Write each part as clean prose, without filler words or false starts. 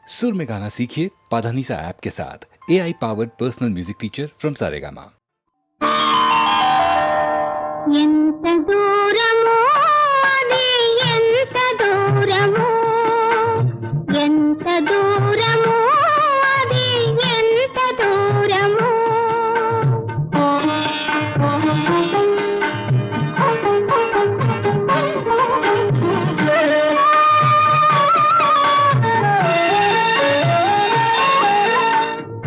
सुर में गाना सीखिए पाधानीसा ऐप के साथ। AI powered personal music teacher from Saregama. ఎంత దూరమో అది ఎంత దూరమో ఎంత దూరమో అది ఎంత దూరమో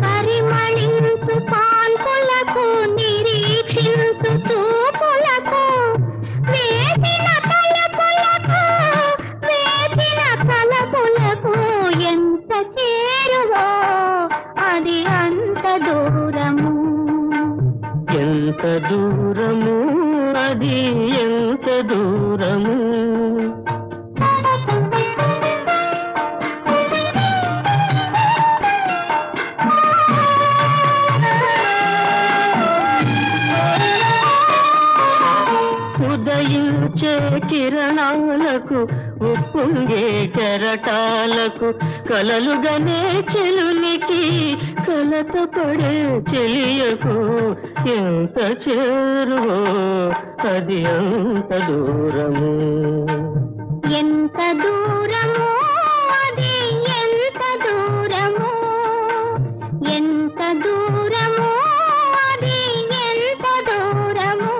పరిమళించు పాన్పులకు నిరీక్షించు చూపులకు వేసిన తలపులకు ఎంత చేరువో అది అంత దూరము. ఎంత దూరము అది ఎంత దూరము. ఉదయించే కిరణాలకు ఉప్పొంగే కెరటాలకు కలలుగనే చెలునికి కలతపడే చెలియకు ఎంత చేరువో అది అంత దూరము. ఎంత దూరమో అది ఎంత దూరమో ఎంత దూరమో అది ఎంత దూరమో.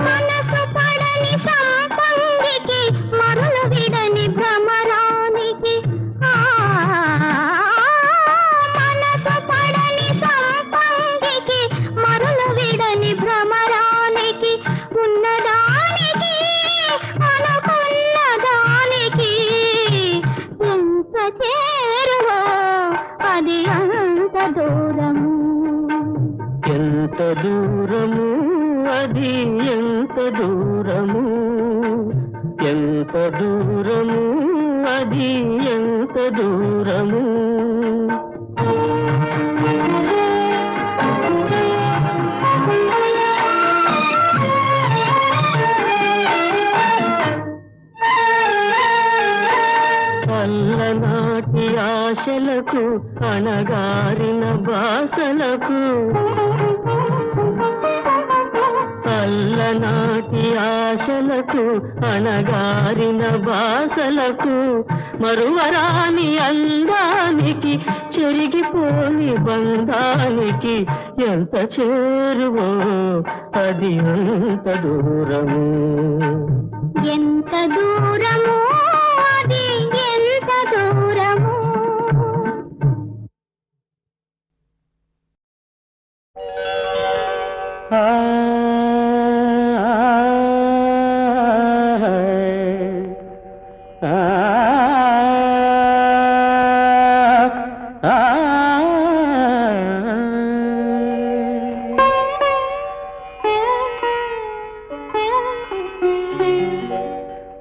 మనసు పడని సంపంగికి మరులు విడని భ్రమరానికి మనసు పడని సంపంగికి మరులు విడని భ్రమరానికి ఉన్నదానికి అనుకున్న దానికి ఎంత చేరువో అది అంత దూరము. ఎంత దూరము అది ఎంత దూరము. ఎంత దూరము అది ఎంత దూరము. అల్లనాటి ఆశలకు అణగారిన బాసలకు అల్లనాటి ఆశలకు అణగారిన బాసలకు మరువరాని అందానికి చెరిగిపోని బంధానికి ఎంత చేరువో అది అంత దూరము. ఎంత దూరమో అది ఎంత దూరమో.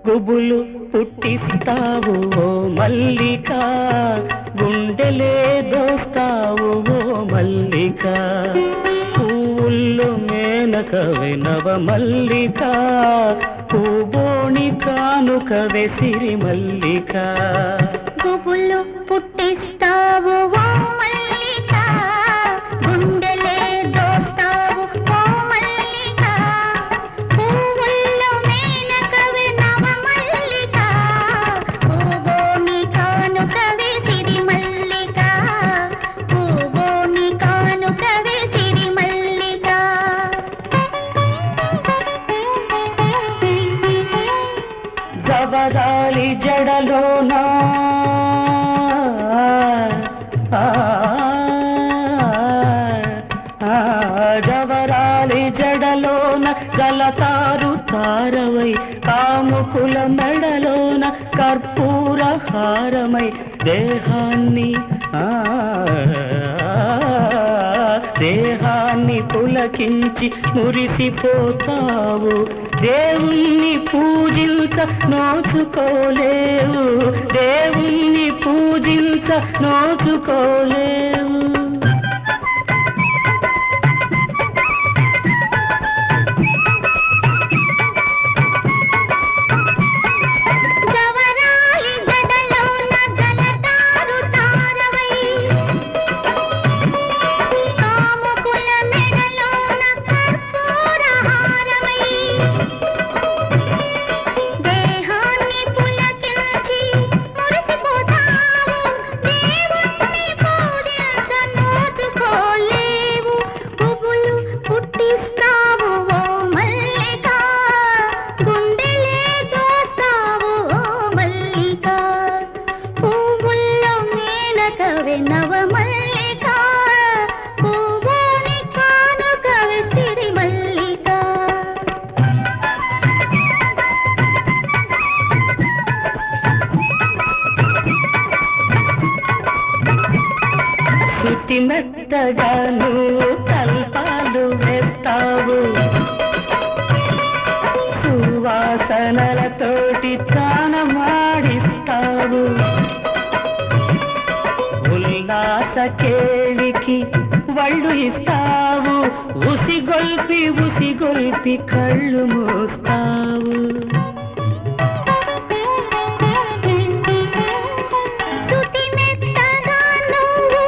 గుబులు పుట్టిస్తావు ఓ మల్లిక, గుండెలే దోస్తావు ఓ మల్లిక, పువ్వుల్లో మేనకవే నవ మల్లిక, పూబోణి కానుకవే సిరి మల్లిక. గుబులు పుట్టిస్తావు ఓ మల్లిక, గుండెలే దోస్తావు ఓ మల్లిక, పువ్వుల్లో మేనకవే నవ మల్లిక, పూబోణి కానుకవే సిరి మల్లిక, పూబోణి కానుకవే సిరి మల్లిక. జవరాలి జడలోనా జవరాలి జడలోన గలతారు తారవై, కాముకుల మెడలోన కర్పూర హారమై, దేహాన్ని దేహాన్ని పులకించి మురిసిపోతావు, దేవుణ్ణి పూజించ నోచుకోలేవు, దేవుణ్ణి పూజించ నోచుకోలేవు. మెత్తగా నువ్వు తల్పాలు వేస్తావు సువాసనలతోటి తానమాడిస్తావు ఉల్లాస కేళికి వళ్ళు ఇస్తావు ఉసిగొల్పి ఉసిగొల్పి కళ్ళు మూస్తావు స్తుతి మెత్తగా నువ్వు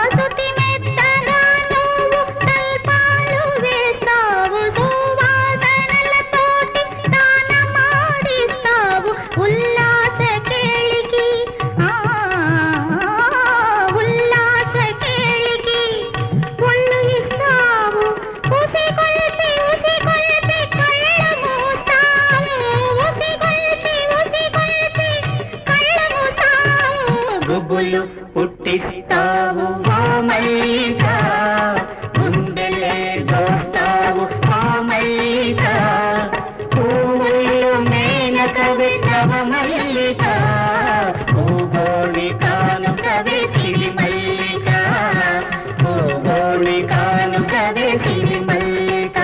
స్తుతి మెత్తగా నువ్వు తల్పాలు వేస్తావు సువాసనలతోటి తానమాడిస్తావు ఉల్లాస కేళికి ఒళ్ళు ఇస్తావు ఉసిగొల్పి ఉసిగొల్పి కళ్ళు మూస్తావు ఉసిగొల్పి ఉసిగొల్పి కళ్ళు మూస్తావు గుబులు పుట్టిస్తావు ఓ మల్లిక గుండెలే దోస్తావు ఓ మల్లిక పువ్వులు మేనకవే నవ మల్లిక పూగోళి కానుకవే సిరి మల్లిక పూగోళి కానుకవే సిరి మల్లిక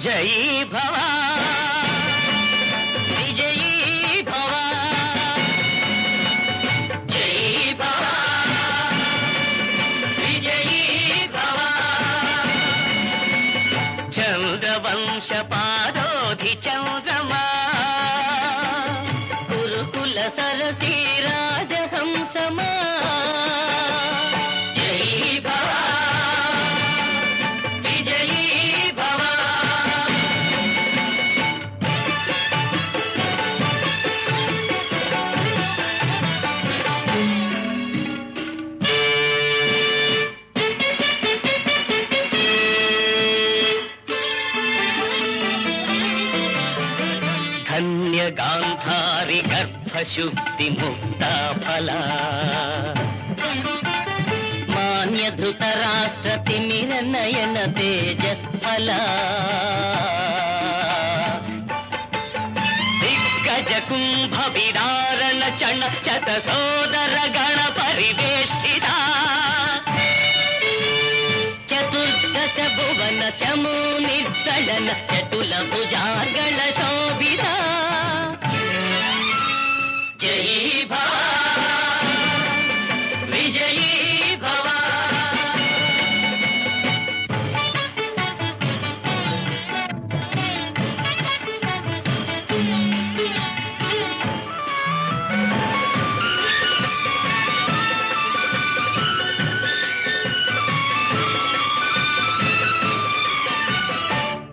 జయీ భవ విజయీ భవ జయీ భవ విజయీ భవ చంద్రవంశ పాదోధి చంద్రమా కురుకుల సరసీ రాజహంసమా జయీ భవ విజయీ భవ ధన్య గాంధారి గర్భశుద్ధి ముక్త ఫలా మాన్య ధృత రాష్ట్ర తిమిర నయన తేజ ఫలా దిగ్గజ కుంభ విదారణ చణ చత సోదర గణ పరివేష్టితా చతుర్దశ భువన చమూ నిర్దళన చతుల భుజార్గళ శోభిత జయీ భవ విజయీ భవ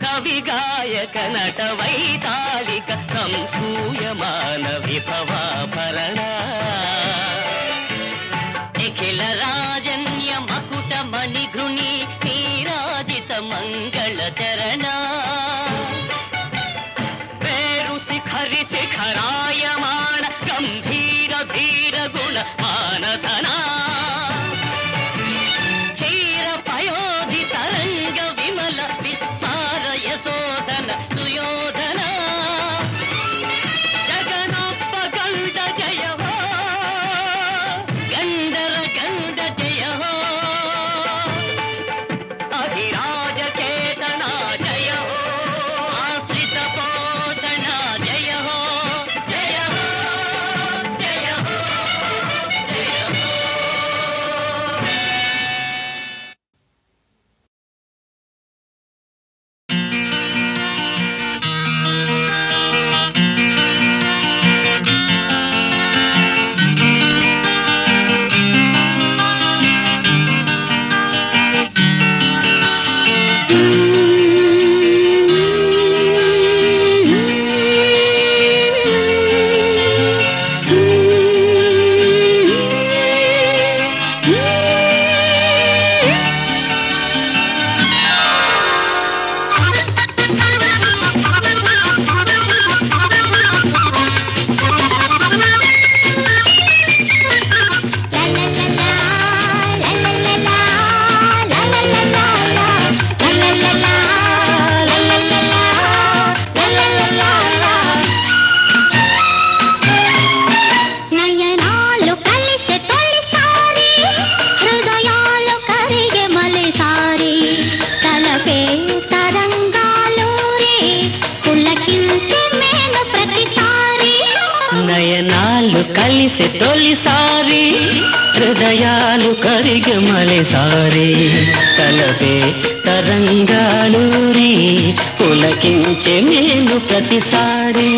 కవి గాయక నట వైతాళిక సంస్థూయమాన విభవాభరణ నిఖిల రాజన్య మకుట మణిగృణి నీరాజిత మంగళ చరణ పేరు శిఖరి శిఖరాయమాణ గంభీర ధీర గుణ మానధనా క్షీర పయోధి తరంగ విమల విస్తార యశోధన సుయోధన జగనాప గండ జయ హో కలిసే తొలిసారి హృదయాలు కరిగి మలిసారి తలపే తరంగాలూరి పులకించే నేను ప్రతిసారి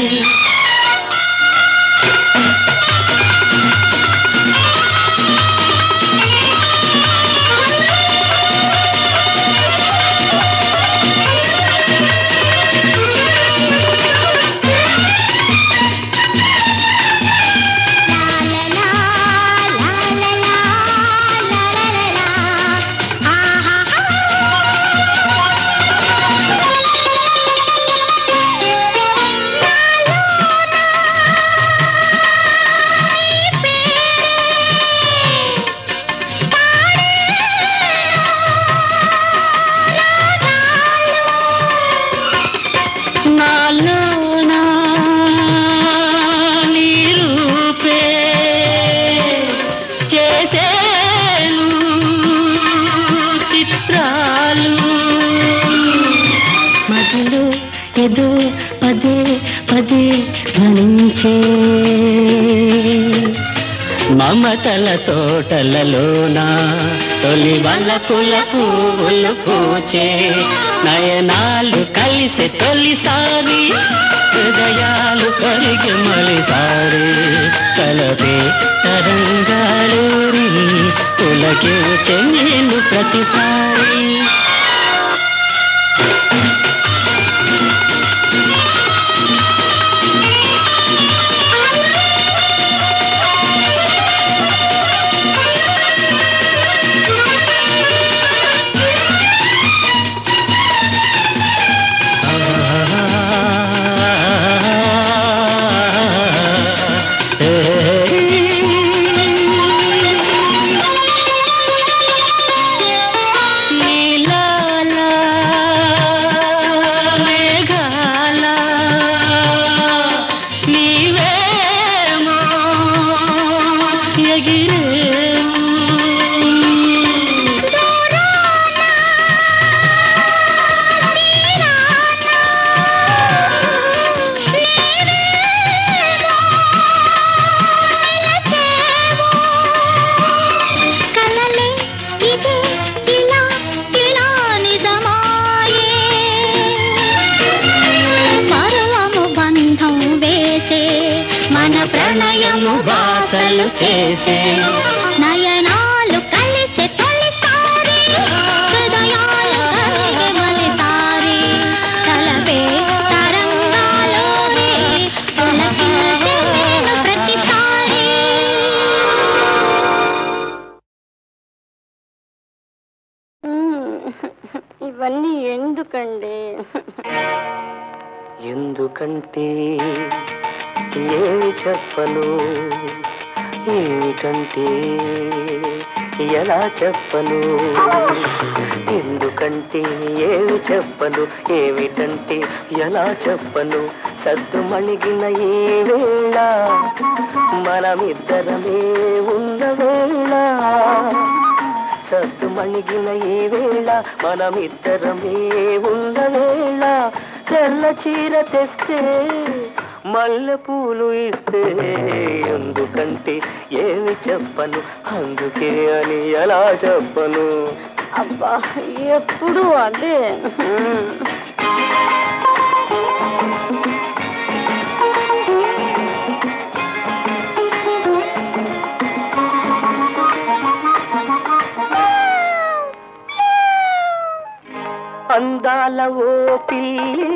ఏదో పదే పదే ధ్వనించే మమతల తోటలలోన తొలి వలపుల పువ్వులు పూచే నయనాలు కలిసే తొలిసారి హృదయాలు కరిగి మలిసారి కలపే తరంగాలూరి పులకించే నేను ప్రతిసారి ప్రణయము బాసలు చేసే నయనాలు కలిసే తొలిసారి హృదయాలు కరిగి మలిసారి తలపే తరంగాలూరి పులకించే నేను ప్రతిసారి ఇవన్నీ ఎందుకండి? ఎందుకంటే ఏమి చెప్పను ఏమిటంటే ఎలా చెప్పను ఎందుకంటే ఏమి చెప్పను ఏమిటంటే ఎలా చెప్పను సద్దుమణిగిన ఈ వేళ మనమిద్దరమే ఉన్న వేళ సద్దుమణిగిన ఈ వేళ మనమిద్దరమే ఉన్న వేళ తెల్ల చీర తెస్తే మల్లె పూలు ఇస్తే ఎందుకంటే ఏమి చెప్పను అందుకే అని ఎలా చెప్పను అబ్బా ఎప్పుడు అదే అందాల ఓ పిల్లి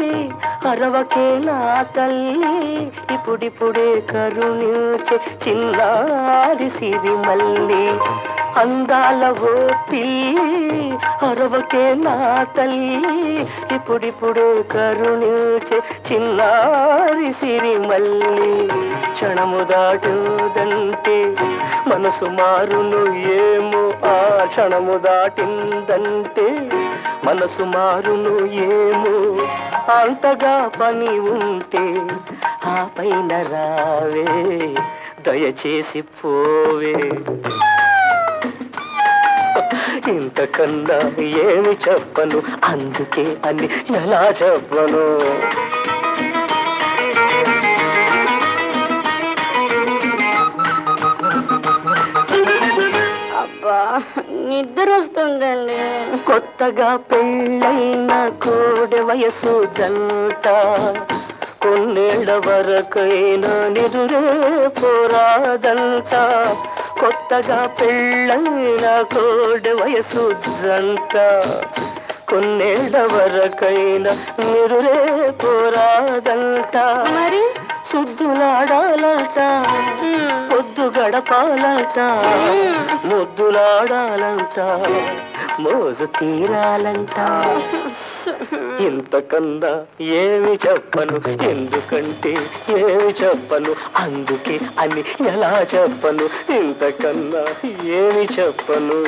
అరవకే నా తల్లి ఇప్పుడిప్పుడే కరుణించే చిన్నారి సిరిమల్లి అందాల ఓ పిల్లి అరవకే నా తల్లి ఇప్పుడిప్పుడే కరుణించే చిన్నారి సిరిమల్లి క్షణము దాటుదంటే మనసు మారును ఏమో ఆ క్షణము దాటిందంటే మనసు మారును ఏమో అంతగా పని ఉంటే ఆ పైన రావే దయచేసి పోవే ఇంతకన్నా ఏమి చెప్పను అందుకే అని ఎలా చెప్పను నిద్ర వస్తుందండి. కొత్తగా పెళ్ళైన కోడె వయసు జంట కొన్నేళ్ల వరకైనా నిదురే పోరాదంట. కొత్తగా పెళ్ళైన కోడె వయసు జంట కొన్నేళ్ల వరకైనా నిదురే పోరాదంట. మరి సుద్దులాడాలంట, పొద్దు గడపాలంట, ముద్దులాడాలంట, మోజు తీరాలంట. ఇంతకన్నా ఏమి చెప్పను, ఎందుకంటే ఏమి చెప్పను, అందుకే అని ఎలా చెప్పను, ఇంతకన్నా ఏమి చెప్పను.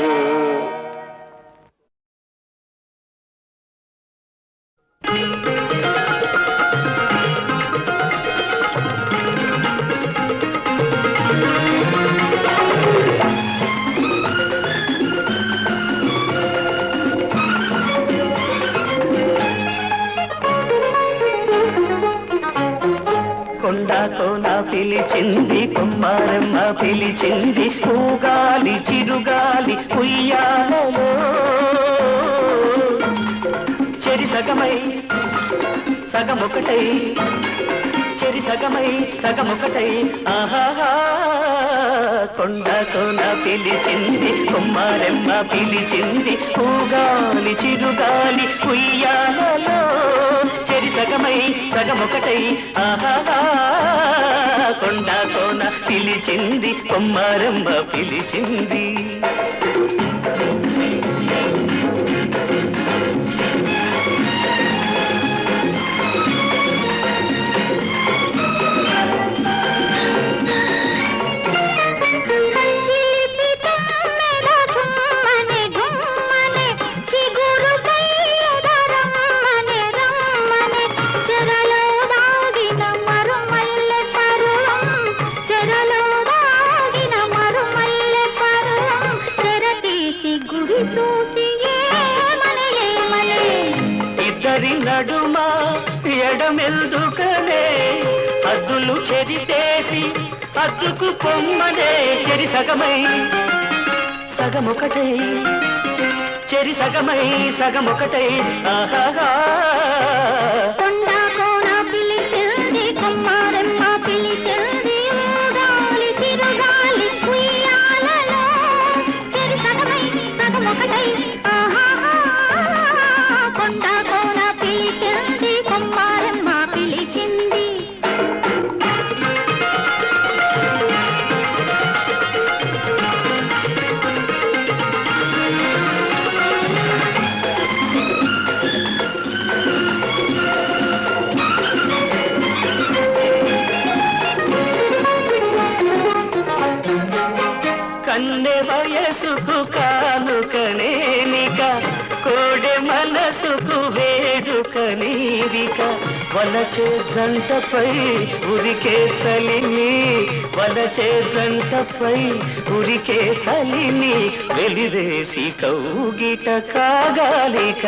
కొండతో నా పిలిచింది, కొమ్మారమ్మ పిలిచింది, ఊగాలి చిరుగాలి ఉయ్యాలలో. చెరి సగమై సగమొకటై, చెరి సగమై సగమొకటై, ఆహాహా. కొండతో నా పిలిచింది, కొమ్మారమ్మ పిలిచింది, ఊగాలి చిరుగాలి ఉయ్యాలలో. చెరి సగమై సగమొకటై, ఆహాహా. కొండతో నా పిలిచింది, కొమ్మారమ్మ పిలిచింది. ఇద్దరి నడుమ ఎడమెల్దుకనే హద్దులు చెరితేసి హద్దుకు పొమ్మనే. చెరి సగమై సగమొకటై, చెరి సగమై సగమొకటై, ఆహాహా. కన్నె వయసుకు కానుకనేనిక, కోడె మనసుకు వేడుకనీవిక. వలచే జంటపై ఉరికే చలిని, వలచే జంటపై ఉరికే చలిని, వెలివేసి కౌగిట కాగాలిక.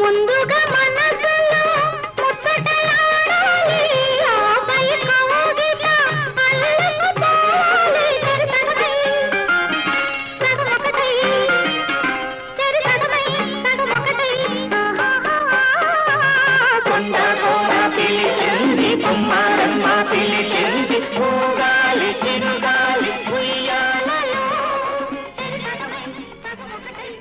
ముందుగా మనసులో ముచ్చటలాడాలి, ఆపై కౌగిట అల్లుకుపోవాలి. సగమొకటై, చెరి సగమై సగమొకటై, ఆహాహా. కొండతో నా పిలిచింది, కొమ్మారమ్మ పిలిచింది, ఊగాలి చిరుగాలి ఉయ్యాలలో. చెరి సగమై సగమొకటై.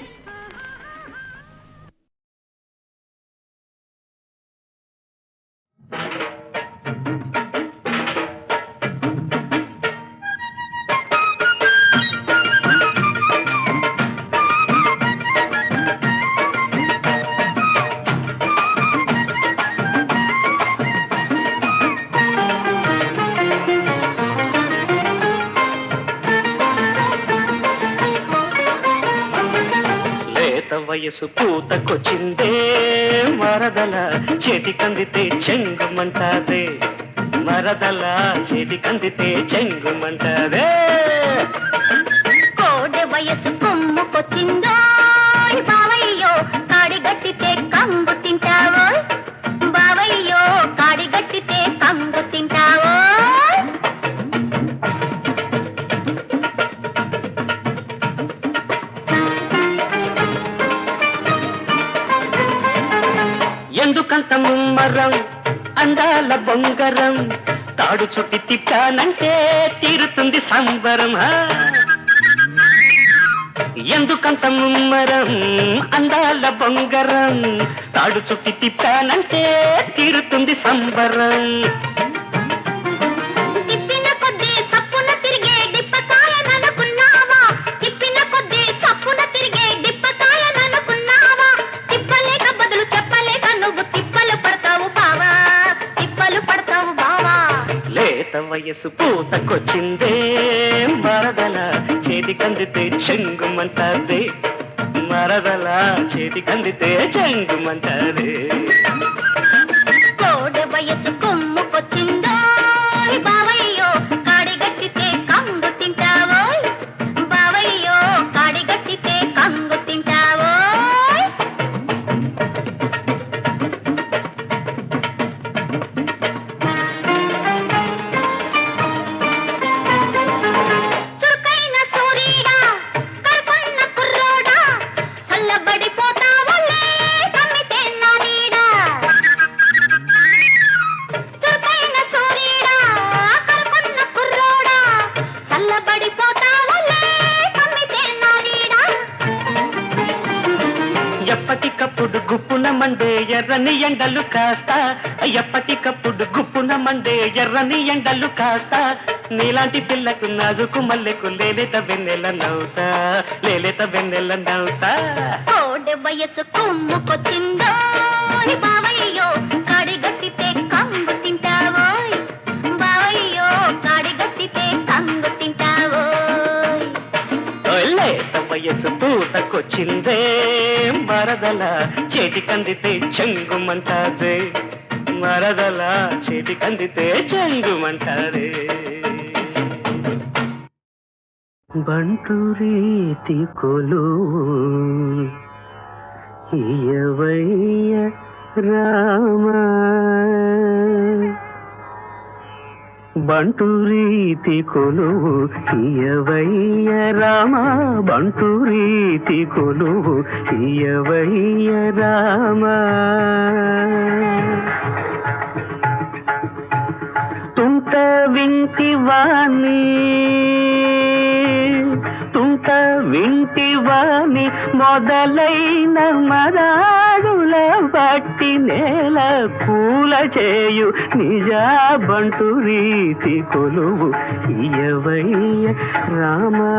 వయసు పూతకొచ్చిందే మరదల, చేతికందితే చెంగుమంటాదే, మరదల చేతికందితే చెంగుమంటాదే. కోడె వయసు కొమ్ముకొచ్చిందో బావయ్యో, కాడిగట్టితే కంగు తింటావో, బావయ్యో కాడిగట్టితే కంగు తింటావో. ఎందుకంత ముమ్మరం అందాల బొంగరం తాడు చుట్టి తిప్పానంటే తీరుతుంది సంబరం ఎందుకంత ముమ్మరం అందాల బొంగరం తాడు చుట్టి తిప్పానంటే తీరుతుంది సంబరం తిప్పిన కొద్దీ చప్పున తిరిగే డిప్పకాయననుకున్నావా తిప్పిన కొద్దీ చప్పున తిరిగే డిప్పకాయననుకున్నావా తిప్పలేక బదులు చెప్పలేక నువ్వు తిప్పలు పడతావు బావా తిప్పలు పడతావు బావా లేత వయసు పూతకొచ్చిందే మరదల చేతి కందితే చెంగుమంటాదే మరదల చేతి కందితే చెంగుమంటాదే కోడె వయసు కొమ్ముకొచ్చిందో బావయ్యో కాడిగట్టితే కంగు తింటావో బావయ్యో కాడిగట్టితే కంగు తింటావో చురుకైన సూరీడా కరుకున్న కుర్రోడా చల్లబడిపోతావులే కమ్మితే నా నీడా చురుకైన సూరీడా కరుకున్న కుర్రోడా చల్లబడిపోతావులే కమ్మితే నా నీడా ఎప్పటికప్పుడు గుప్పున మండే ఎర్రని ఎండలు కాస్త ఎప్పటికప్పుడు గుప్పున మండే ఎర్రని ఎండలు కాస్త నీలాంటి పిల్లకు నాజుకు మల్లెకు లేలేత వెన్నెల నవ్వుతా లేలేత వెన్నెల నవ్వుతా కోడె వయసు కొమ్ముకొచ్చిందో బావయ్యో కాడిగట్టితే కంగు తింటావోయ్ బావయ్యో కాడిగట్టితే కంగు తింటావోయ్ లేత వయసు పూతకొచ్చిందే మరదల చేతి కందితే చెంగుమంటాదే మరదల చేతి కందితే చెంగుమంటారే బంటు రీతి కొలు ఇయవయ్య రామా బంటు రీతి కొలువు ఇయవయ్య రామా బంటు రీతి కొలువు ఇయవయ్య రామా తుంట వింటివాణి తుంట వింటివాణి మొదలైన మరాడుల పట్టి నేల కూల చేయు నిజా బంటు రీతి కొలువు ఇయవయ్య రామా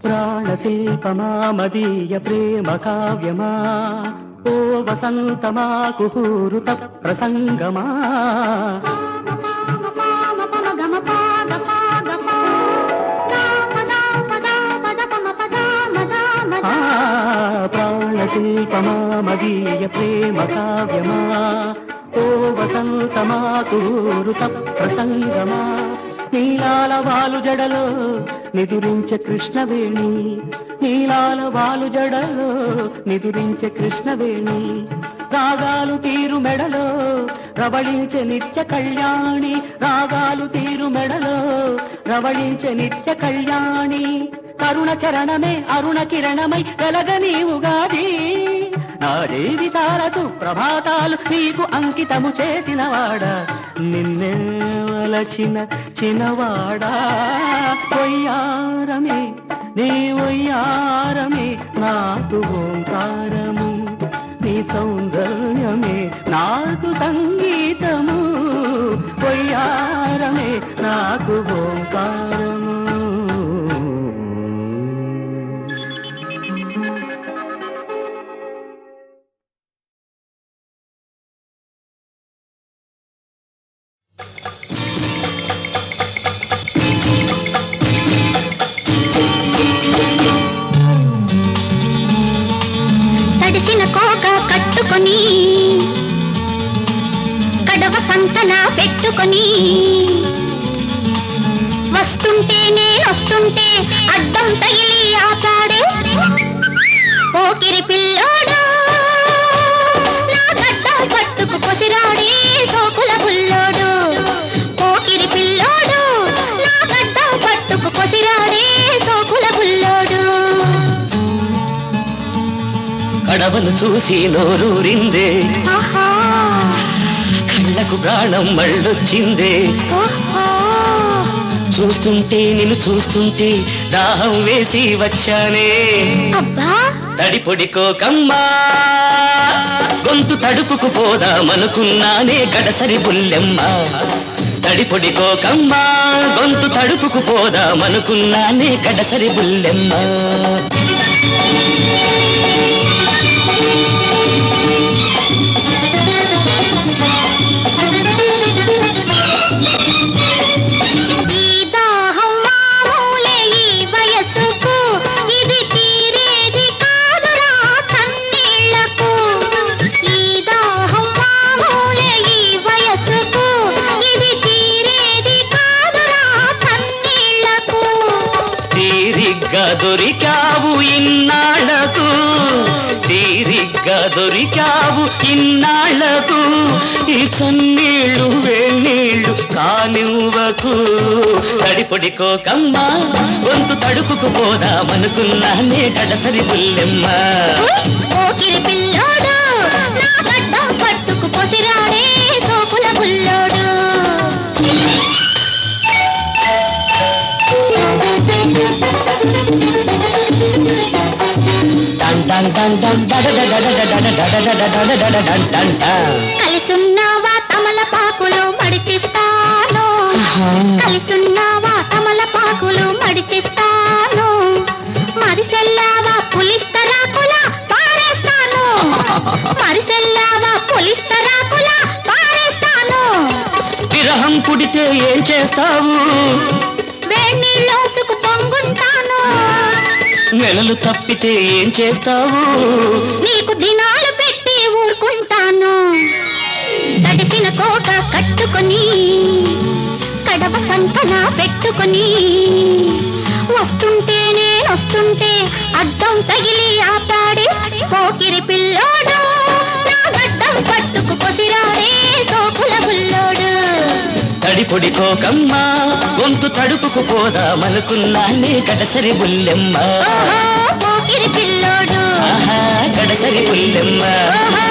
ప్రాణశిల్పమా మదీయ ప్రేమ కావ్యమా ఓ వసంతమా కుహూరుత ప్రసంగమా ప్రాణశిల్పమా మదీయ ప్రేమ కావ్యమా ఓ వసంతమా కుహూరుత ప్రసంగమా నీలాల వాలు జడలో నిదురించే కృష్ణవేణి నీలాల వాలు జడలో నిదురించే కృష్ణవేణి రాగాలు తీరు మెడలో రవళించే నిత్య కళ్యాణి రాగాలు తీరు మెడలో రవళించే నిత్య కళ్యాణి కరుణ చరణమే అరుణ కిరణమై వెలగని ఉగాది నా జీవితాలకు ప్రభాతాలు నీకు అంకితము చేసిన వాడా నిన్నే వలచిన చిన్నవాడా ఒయ్యారమే నీ ఒయ్యారమే నాకు ఓంకారము నీ సౌందర్యమే నాకు సంగీతము ఒయ్యారమే నాకు ఓంకారము తడిసిన కోక కట్టుకొని కడవ సంతన పెట్టుకొని వస్తుంటే నేనొస్తుంటే అడ్డం తగిలి ఆపాడే పోకిరి పిల్లోడు నా గడ్డం పట్టుకు కొసిరాడే సోకుల బుల్లోడు పోకిరి పిల్లోడు నా గడ్డం పట్టుకు కొసిరాడే సోకుల బుల్లోడు కడవను చూసి నోరూరిందే ఆహా కళ్ళకు ప్రాణం మళ్ళొచ్చిందే ఓహో చూస్తుంటే నిన్ను చూస్తుంటే దాహం వేసి వచ్చానే అబ్బా తడిపొడికోకమ్మా గొంతు తడుపుకు పోదామనుకున్నానే గడసరి బుల్లెమ్మ తడిపొడికోకమ్మా గొంతు తడుపుకు పోదామనుకున్నానే గడసరి బుల్లెమ్మ దొరికావు ఇన్నాళ్లకు తీరిగ్గా దొరికావు ఇన్నాళ్లకు ఈ చన్నీళ్ళు వేణీళ్ళు కానివ్వకు తడిపొడికోకమ్మా గొంతు తడుపుకు పోదామనుకున్నానే గడసరి బుల్లెమ్మ పోకిరి పిల్లోడు నా గడ్డం పట్టుకు పొసిరాడే సోకుల బుల్లోడు కలిసున్నావా తమలపాకులు మడిచిస్తాను కలిసున్నావా తమలపాకులు మడిచిస్తాను మరిసెల్లావా పులిస్తరాకుల పారేస్తాను మరిసెల్లావా పులిస్తరాకుల పారేస్తాను విరహం పుడితే ఏం చేస్తావు వేణీళ్ళోసుకు తొంగుంటాను నెలలు తప్పితే ఏం చేస్తావు నీకు దినాలు పెట్టి ఊరుకుంటాను తడిసిన కోట కట్టుకొని కడవ సంతన పెట్టుకొని వస్తుంటే నేనొస్తుంటే అడ్డం తగిలి ఆపాడే పోకిరి పిల్లోడు నా గడ్డం పట్టుకు కొసిరాడే సోకుల బుల్లోడు తడిపొడికోకమ్మా గొంతు తడుపుకు పోదామనుకున్నానే గడసరి బుల్లెమ్మ ఓహో పోకిరి పిల్లోడు ఆహా గడసరి బుల్లెమ్మ ఓహో